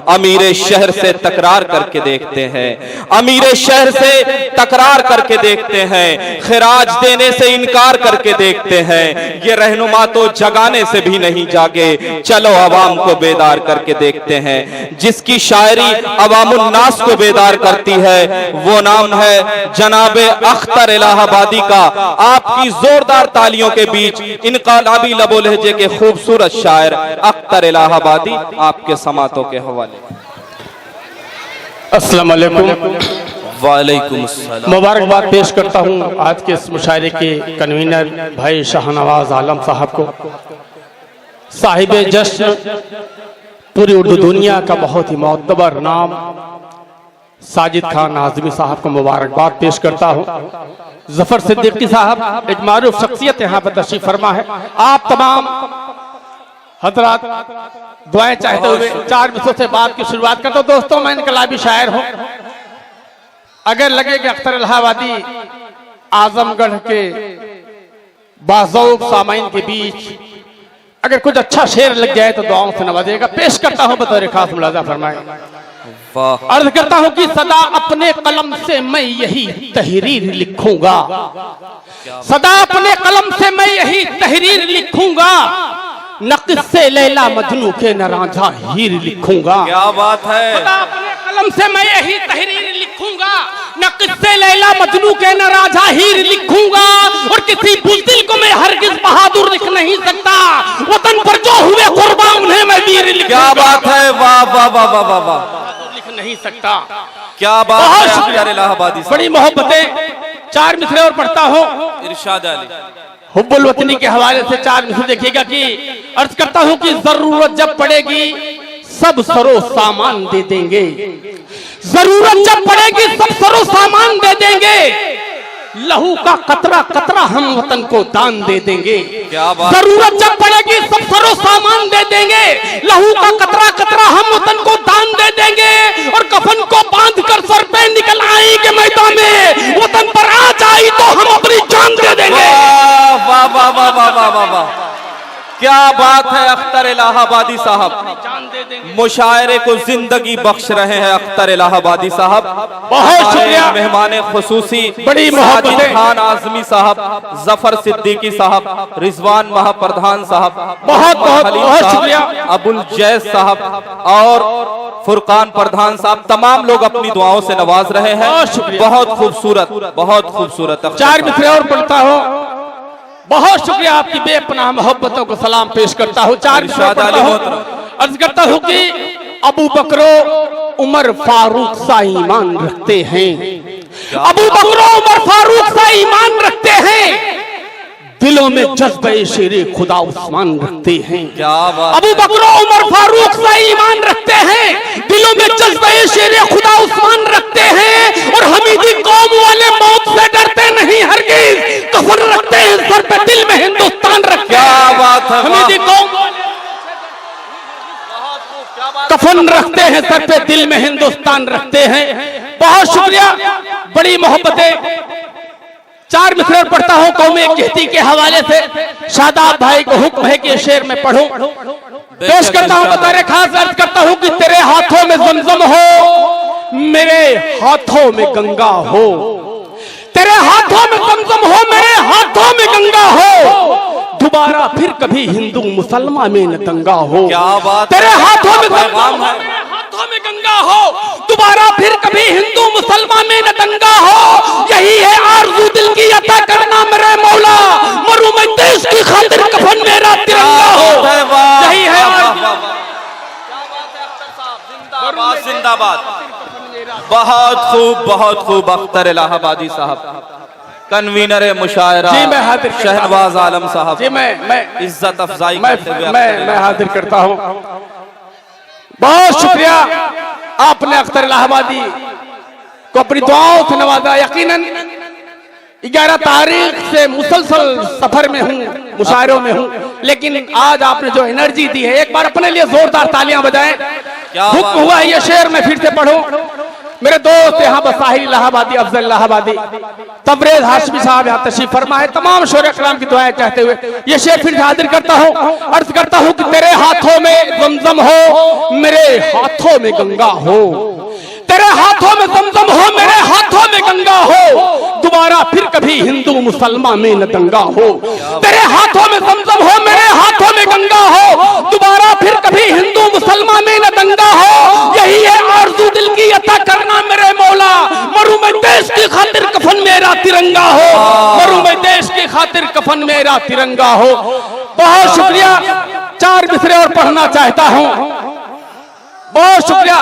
अमीर शहर से तकरार करके देखते हैं, अमीर शहर से तकरार करके देखते हैं, खिराज देने से इनकार करके देखते हैं। ये रहनुमा तो जगाने से भी नहीं जागे, चलो अवाम को बेदार करके देखते हैं। जिसकी शायरी अवामुन नास को बेदार करती है वो नाम है जनाबे अख्तर इलाहाबादी का। आपकी जोरदार तालियों के बीच इनकलाबी लबो लहजे के खूबसूरत शायर अख्तर इलाहाबादी आपके समातों के हवाले। अस्सलाम वालेकुम। वालेकुम अस्सलाम। मुबारकबाद पेश करता हूँ आज के इस मुशायरे के कन्वीनर भाई शाहनवाज आलम साहब को, साहिब जश्न पूरी उर्दू दुनिया का बहुत ही मोतबर नाम साजिद खान आज़मी साहब को मुबारकबाद पेश करता हूँ। जफर सिद्दीकी साहब एक मारूफ शख्सियत यहाँ पर तशरीफ फरमा है। आप तमाम हजरात दुआएं चाहते हुए 4 मिसरों से बात की शुरुआत करता हूँ। दोस्तों, मैं इनकलाबी शायर हूँ। अगर लगे कि अख्तर इलाहाबादी आजमगढ़ के बाज़ौक़ सामाइन के बीच अगर कुछ अच्छा शेर लग जाए तो दुआओं से नवाजेगा। पेश करता हूँ बतौर खास मुलाजा फरमाए। अर्ज करता हूँ कि सदा अपने कलम से मैं यही तहरीर लिखूंगा, सदा अपने कलम से मैं यही तहरीर लिखूंगा, न किस्से लैला मजनू के न रांझा हीर लिखूंगा। क्या बात है। सदा अपने कलम से मैं यही तहरीर लिखूंगा, न किस्से लैला मजनू के न रांझा हीर लिखूंगा, और किसी बुज़दिल को मैं हरगिज़ बहादुर लिख नहीं सकता, वतन पर जो हुए कुर्बान उन्हें मैं वीर लिखूंगा। क्या बात है। वाह वाह वाह वाह वाह वाह। नहीं सकता। क्या बात है। बहुत शुक्रिया इलाहाबादी, बड़ी मोहब्बतें। 4 मिसरे और पढ़ता हूँ। इरशाद अली हुब्बुल वतनी के हवाले से 4 मिसरे देखिएगा कि अर्ज करता हूँ कि जरूरत जब पड़ेगी सब सरो सामान दे देंगे, जरूरत जब पड़ेगी सब सरो सामान दे देंगे, लहू का कतरा कतरा हम वतन को दान दे देंगे। जरूरत जब पड़ेगी सब सरो सामान दे देंगे, लहू का कतरा कतरा हम वतन को दान दे देंगे, और कफन को बांध कर सर पे निकल आएंगे मैदान में, वतन पर आ जाए तो हम अपनी जान दे देंगे। वाह वाह वाह वाह वाह वाह वाह। क्या बात है। अख्तर इलाहाबादी साहब मुशायरे को जिंदगी बख्श रहे हैं। अख्तर इलाहाबादी साहब बहुत शुक्रिया। मेहमान खुसूसी बड़ी मोहब्बत खान आज़मी साहब, जफर सिद्दीकी साहब, रिजवान महाप्रधान साहब, बहुत बहुत बहुत शुक्रिया, अबुल जैद साहब और फुरकान प्रधान साहब, तमाम लोग अपनी दुआओं से नवाज रहे हैं। बहुत खूबसूरत, बहुत खूबसूरत। 4 मिसरे और पढ़ता हूँ। बहुत शुक्रिया, आपकी बेपनाह मोहब्बतों को सलाम पेश करता हूँ। 4 मिसरे पढ़ता हूँ। अर्ज करता हूँ कि अबू बकरो उमर फारूक सा ईमान रखते हैं, अबू बकरो उमर फारूक सा ईमान रखते हैं, दिलों में जज्बे शेरे खुदा उस्मान रखते हैं। क्या बात। अबू बकरो उमर फारूक सा ईमान रखते हैं, दिलों में जज्बे शेरे खुदा उस्मान रखते हैं, और हमीदी कौम वाले मौत से डरते नहीं हरगिज़, कफन रखते हैं सर पे दिल में हिंदुस्तान रखते हैं। क्या बात है। हमीदी कौम कफन रखते हैं सर पे दिल में हिंदुस्तान रखते हैं। बहुत शुक्रिया, बड़ी मोहब्बतें। 4 मिसरे पढ़ता हूँ कौमे कहती के हवाले से। शादाब भाई को हुक्म है कि शेर में पढ़ूं। पेश करता हूँ बतौर खास। अर्ज करता हूँ कि तेरे हाथों में जमजम हो, मेरे हाथों में गंगा हो, तेरे हाथों में जमजम हो, मेरे हाथों में गंगा हो, दोबारा फिर कभी हिंदू मुसलमान में न दंगा हो। क्या बात। तेरे हाथों में जमजम है, हाथों में गंगा हो, दोबारा फिर कभी हिंदू मुसलमान में न दंगा हो, यही है आरज़ू दिल की अता करना मेरे मौला, मरूं मैं देश की खातिर कफन मेरा तिरंगा हो। यही है जिंदाबाद। बहुत खूब, बहुत खूब। अख्तर इलाहाबादी साहब, कन्वीनर मुशायरा शहनवाज आलम साहब, जी मैं इज्जत अफजाई मैं हाजिर करता हूँ। बहुत शुक्रिया, आपने अख्तर इलाहाबादी को अपनी दुआओं से नवाजा। यकीनन 11 तारीख से मुसलसल सफर में हूँ, मुशायरों में हूँ, लेकिन आज आपने जो एनर्जी दी है, एक बार अपने लिए जोरदार तालियां बजाएं। हुक्म हुआ है ये शेर मैं फिर से पढ़ूं। मेरे दोस्त यहाँ बसाहिर इलाहाबादी, अफजल इलाहाबादी, तबरेज हाशमी साहब यहाँ तशरीफ फरमा है। तमाम शोरे कराम की दुआएं चाहते हुए ये शेर फिर हाजिर करता हूँ, अर्ज करता हूँ कि तेरे हाथों में जमजम हो, मेरे हाथों में गंगा हो। तेरे हाथों में जमजम हो, मेरे हाथों में गंगा हो। दोबारा फिर कभी हिंदू मुसलमान में न दंगा हो। तेरे हाथों में जमजम हो, मेरे हाथों में गंगा हो। दोबारा फिर कभी हिंदू मुसलमान में न दंगा हो। यही है आरज़ू दिल की, अता करना मेरे मौला। मरूं मैं देश की खातिर, कफन मेरा तिरंगा हो। मरूं मैं देश की खातिर, कफन मेरा तिरंगा हो। बहुत शुक्रिया। 4 मिसरे और पढ़ना चाहता हूँ। बहुत शुक्रिया।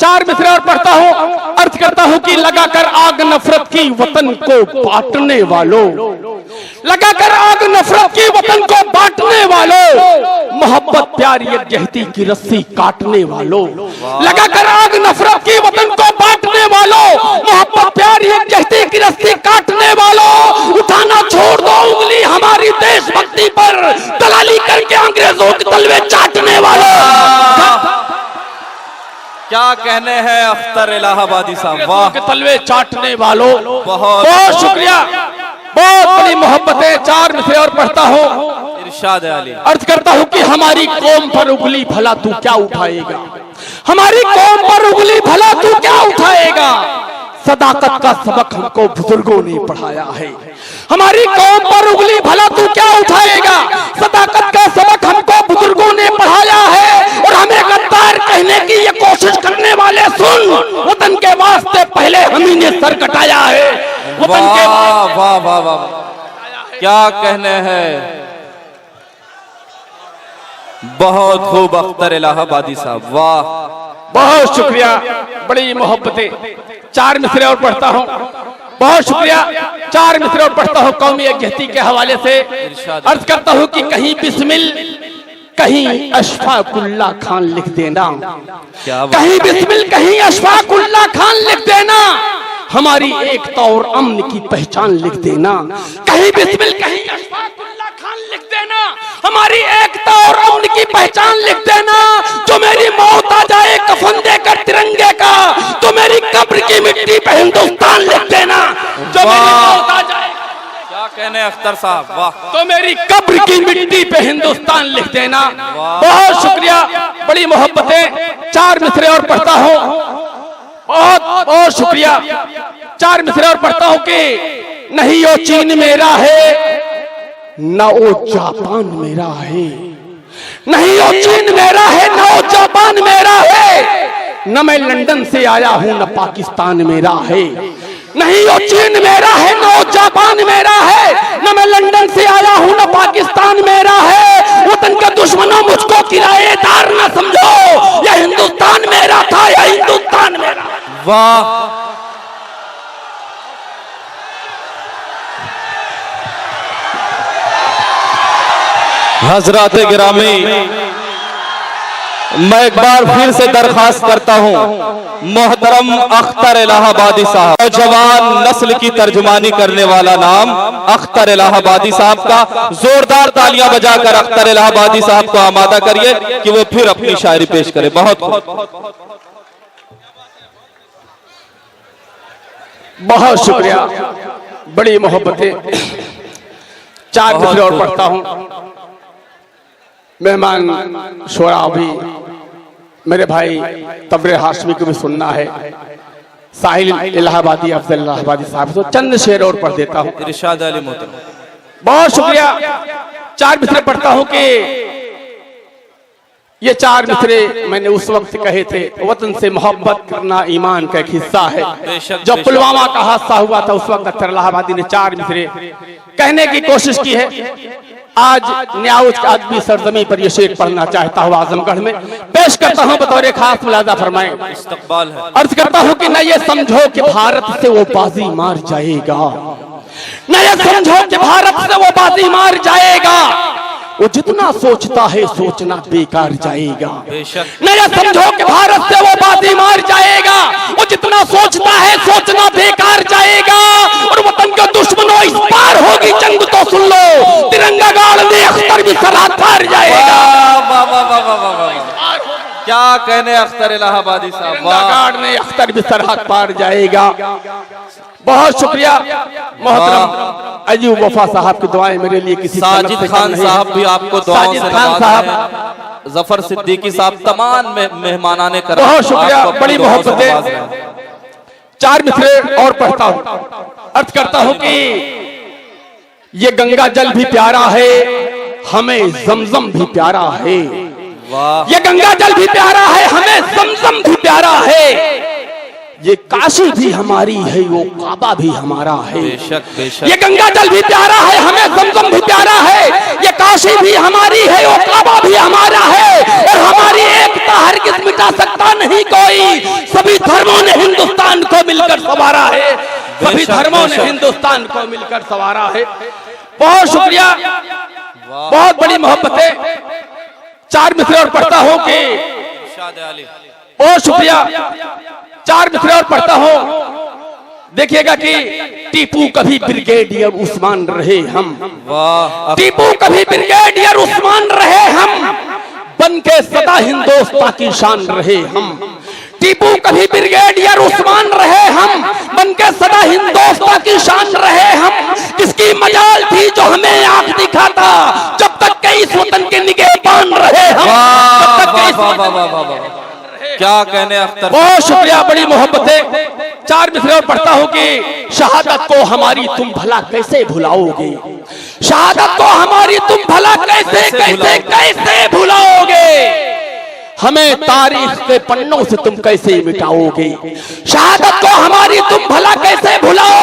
4 मिसरे और पढ़ता हूँ, अर्ज करता हूँ कि लगाकर आग नफरत की वतन को बांटने वालों, लगाकर आग नफरत की वतन को बांटने वालों, मोहब्बत प्यार यकजहती की रस्सी काटने वालों। लगाकर आग नफरत की वतन को बांटने वालों, मोहब्बत प्यार यकजहती की रस्सी काटने वालों, उठाना छोड़ दो उंगली हमारी देशभक्ति पर, दलाली करके अंग्रेजों के तलवे चाटने वालों। क्या कहने हैं अख्तर इलाहाबादी साहब, वाह। के तलवे चाटने वालों, बहुत बहुत शुक्रिया। बहुत बड़ी मोहब्बतें। 4 मिसरे और पढ़ता हूँ, इरशाद अली। अर्ज करता हूँ कि हमारी कौम पर उंगली भला तू क्या उठाएगा। हमारी कौम पर उंगली भला तू क्या उठाएगा। सदाकत का सबक हमको बुजुर्गों ने पढ़ाया है। हमारी कौम पर उंगली भला तू क्या उठाएगा। सदाकत का सबक हमको बुजुर्गों ने पढ़ाया है। और हमें गद्दार कहने की ये कोशिश करने वाले सुन, वतन के वास्ते पहले हम ही ने सर कटाया है। वतन के वाह वाह वाह वाह, क्या कहने हैं। बहुत खूब अख्तर इलाहाबादी साहब, वाह। बहुत शुक्रिया। बड़ी मोहब्बतें। 4 मिसरे और पढ़ता हूँ। बहुत शुक्रिया। 4 मिसरे और पढ़ता हूँ कौमी यकजहती के हवाले से। अर्ज करता हूँ कि कहीं बिस्मिल, कहीं अशफाकुल्ला खान लिख देना। कहीं बिस्मिल, कहीं अशफाकुल्ला खान लिख देना। हमारी एकता और अमन की पहचान लिख देना। कहीं बिस्मिल, कहीं अशफाकुल्ला खान लिख देना। हमारी एकता और अमन की पहचान लिख देना। जो मेरी मौत आ जाए कफन देकर तिरंगे का, तो मेरी कब्र की मिट्टी पे हिंदुस्तान लिख देना। जो मेरी मौत आ जाए, क्या कहने अख्तर साहब, वाह। तो मेरी कब्र की मिट्टी पे हिंदुस्तान लिख देना। बहुत शुक्रिया। बड़ी मोहब्बतें। 4 मिसरे और पढ़ता हूँ। बहुत बहुत शुक्रिया। 4 मिसरे और पढ़ता हूँ कि नहीं वो चीन मेरा है, न वो जापान मेरा है। नहीं वो चीन मेरा है, न वो जापान मेरा है। न मैं लंदन से आया हूं, न पाकिस्तान मेरा है। नहीं वो चीन मेरा है, न वो जापान मेरा है। न मैं लंदन से आया हूं, न पाकिस्तान मेरा है। वतन के दुश्मनों मुझको किराएदार न समझो। यह हिंदुस्तान मेरा था, यह हिंदुस्तान मेरा। वाह। हजरात गिरामी, मैं एक बार फिर से दरखास्त करता हूं, मोहतरम अख्तर इलाहाबादी साहब, नौजवान नस्ल की तर्जुमानी करने वाला नाम अख्तर इलाहाबादी साहब का। जोरदार तालियां बजाकर अख्तर इलाहाबादी साहब को आमादा करिए कि वो फिर अपनी शायरी पेश करे। बहुत बहुत शुक्रिया। बड़ी मोहब्बतें। 4 मिसरे और पढ़ता हूं। मेहमान शोरा भी मेरे भाई तबरे हाशमी को भी सुनना है। साहिल इलाहाबादी, अफजल इलाहाबादी साहब से चंद शेर और पढ़ देता हूँ। इरशाद अली मोहतरम, बहुत शुक्रिया। 4 मिसरे पढ़ता हूँ कि ये 4 मिसरे मैंने उस वक्त कहे थे। वतन से मोहब्बत करना ईमान का एक हिस्सा है। जब पुलवामा का हादसा हुआ था उस वक्त अख्तर इलाहाबादी ने 4 मिसरे कहने की कोशिश की है। आज न्याउज का आदमी सरजमी पर यह शेर पढ़ना चाहता हूँ। आजमगढ़ में पेश करता हूँ बतौर खास मुलाजा फरमाएं। इस्तकबाल है। अर्ज करता हूँ कि न ये समझो कि भारत से वो बाजी मार जाएगा, न ये समझो कि भारत से वो बाजी मार जाएगा। वो जितना सोचता है सोचना बेकार जाएगा। न ये समझो कि भारत से वो बाजी मार जाएगा। वो जितना सोचता है सोचना बेकार जाएगा। और वतन के दुश्मनों इस पार होगी जंग तो सुन लो, तिरंगा गाड़ दे अख्तर भी सरहद पार जाएगा। क्या कहने अख्तर इलाहाबादी साहब, वाह। में अख्तर भी सरहद पार जाएगा। बहुत शुक्रिया मोहतरम अयूब वफा साहब की दुआएं मेरे लिए किसी साजिद खान साहब भी आपको दुआओं से नवाज साहब, जफर सिद्दीकी साहब, तमाम मेहमानाने कर, बहुत शुक्रिया, बड़ी मोहब्बतें। चार मिसरे और पढ़ता हूं, अर्थ करता हूं कि ये गंगा जल भी प्यारा है, हमें जमजम भी प्यारा है। वाह। ये गंगा जल भी प्यारा है, हमें जमजम भी प्यारा है। ये काशी भी हमारी है, वो काबा भी हमारा है। बेशक बेशक। ये गंगा जल भी प्यारा है, हमें जमजम भी प्यारा है। ये काशी भी हमारी है, वो काबा भी हमारा है। और हमारी एकता हरगिज़ मिटा सकता नहीं कोई। सभी धर्मों ने हिंदुस्तान को मिलकर संवारा है, सभी धर्मों ने हिंदुस्तान को मिलकर संवारा है। बहुत शुक्रिया, बहुत बड़ी मोहब्बतें। चार मिसरे और पढ़ता हूं कि बहुत शुक्रिया, चार मिसरे और पढ़ता हूं। देखिएगा कि टीपू कभी ब्रिगेडियर उस्मान रहे हम, वाह। टीपू कभी ब्रिगेडियर उस्मान रहे हम, बन के सदा हिंदुस्तान की शान रहे हम। टीपू कभी ब्रिगेडियर उस्मान रहे हम, बन के सदा हिंदुस्तान की शान रहे हम। किसकी मजाल थी जो हमें आंख दिखाता, जब तक कई वतन के निगहबान रहे हम, तब तक कई। क्या कहने अख्तर। बहुत शुक्रिया, बड़ी मोहब्बतें। चार मिसरे और पढ़ता हूं कि शहादत को हमारी तुम भला कैसे भुलाओगे, शहादत को हमारी तुम भला कैसे कैसे कैसे भुलाओगे। हमें तारीख के पन्नों से तुम कैसे मिटाओगे, शहादत को हमारी तुम भला कैसे भुलाओगे।